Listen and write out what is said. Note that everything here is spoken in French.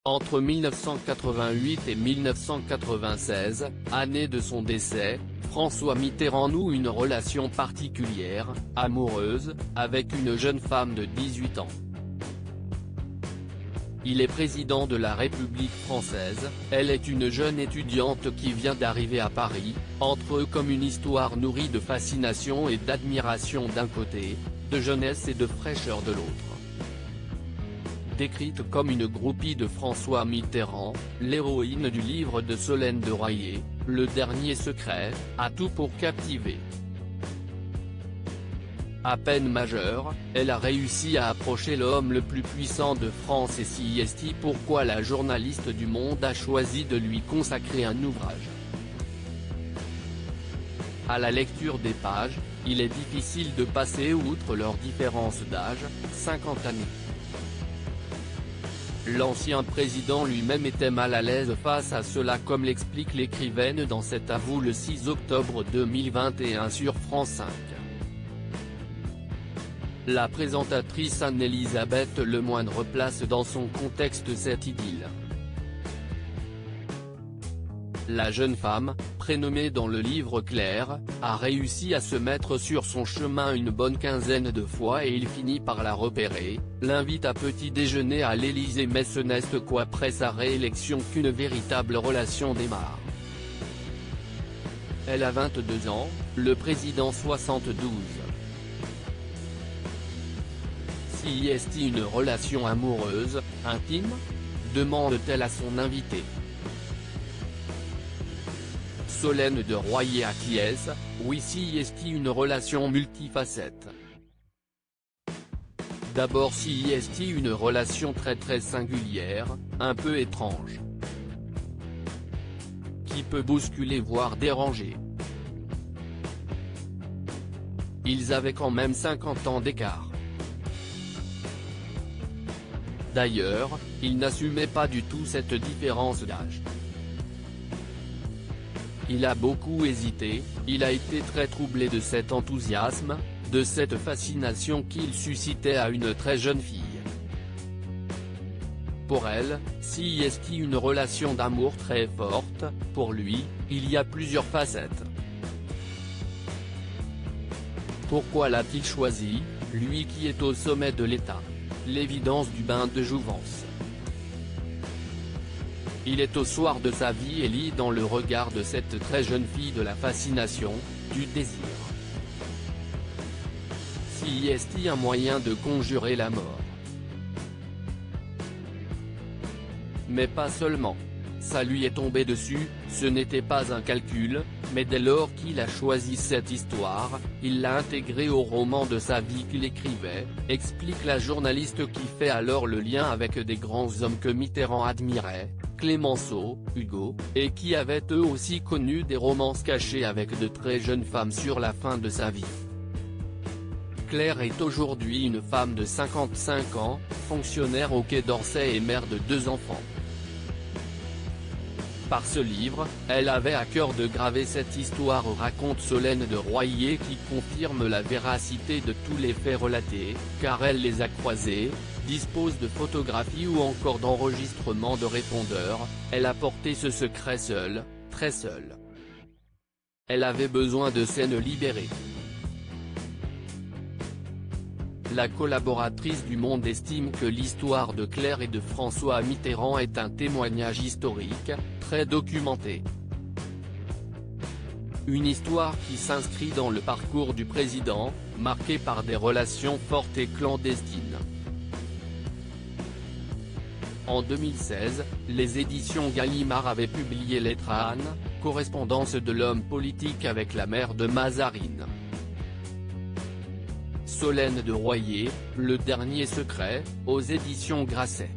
Entre 1988 et 1996, année de son décès, François Mitterrand noue une relation particulière, amoureuse, avec une jeune femme de 18 ans. Il est président de la République française, elle est une jeune étudiante qui vient d'arriver à Paris, entre eux comme une histoire nourrie de fascination et d'admiration d'un côté, de jeunesse et de fraîcheur de l'autre. Décrite comme une groupie de François Mitterrand, l'héroïne du livre de Solène de Royer, Le Dernier Secret, a tout pour captiver. À peine majeure, elle a réussi à approcher l'homme le plus puissant de France et s'y est pourquoi la journaliste du Monde a choisi de lui consacrer un ouvrage. À la lecture des pages, il est difficile de passer outre leur différence d'âge, 50 années. L'ancien président lui-même était mal à l'aise face à cela comme l'explique l'écrivaine dans cet avou le 6 octobre 2021 sur France 5. La présentatrice Anne-Elisabeth Lemoine replace dans son contexte cette idylle. La jeune femme, prénommée dans le livre Claire, a réussi à se mettre sur son chemin une bonne quinzaine de fois et il finit par la repérer, l'invite à petit déjeuner à l'Élysée mais ce n'est qu'après sa réélection qu'une véritable relation démarre. Elle a 22 ans, le président 72. Si est une relation amoureuse, intime ? Demande-t-elle à son invité. Solène de Royer acquiesce, oui si est une relation multifacette. D'abord si est une relation très singulière, un peu étrange. Qui peut bousculer voire déranger. Ils avaient quand même 50 ans d'écart. D'ailleurs, il n'assumait pas du tout cette différence d'âge. Il a beaucoup hésité, il a été très troublé de cet enthousiasme, de cette fascination qu'il suscitait à une très jeune fille. Pour elle, si est une relation d'amour très forte, pour lui, il y a plusieurs facettes. Pourquoi l'a-t-il choisi, lui qui est au sommet de l'État ? L'évidence du bain de jouvence. Il est au soir de sa vie et lit dans le regard de cette très jeune fille de la fascination, du désir. Si est un moyen de conjurer la mort. Mais pas seulement. Ça lui est tombé dessus, ce n'était pas un calcul, mais dès lors qu'il a choisi cette histoire, il l'a intégrée au roman de sa vie qu'il écrivait, explique la journaliste qui fait alors le lien avec des grands hommes que Mitterrand admirait, Clémenceau, Hugo, et qui avaient eux aussi connu des romances cachées avec de très jeunes femmes sur la fin de sa vie. Claire est aujourd'hui une femme de 55 ans, fonctionnaire au Quai d'Orsay et mère de 2 enfants. Par ce livre, elle avait à cœur de graver cette histoire raconte Solène de Royer qui confirme la véracité de tous les faits relatés, car elle les a croisés, dispose de photographies ou encore d'enregistrements de répondeurs, elle a porté ce secret seule, très seule. Elle avait besoin de scènes libérées. La collaboratrice du Monde estime que l'histoire de Claire et de François Mitterrand est un témoignage historique, très documenté. Une histoire qui s'inscrit dans le parcours du président, marqué par des relations fortes et clandestines. En 2016, les éditions Gallimard avaient publié Lettre à Anne, correspondance de l'homme politique avec la mère de Mazarine. Solène de Royer, Le Dernier Secret, aux éditions Grasset.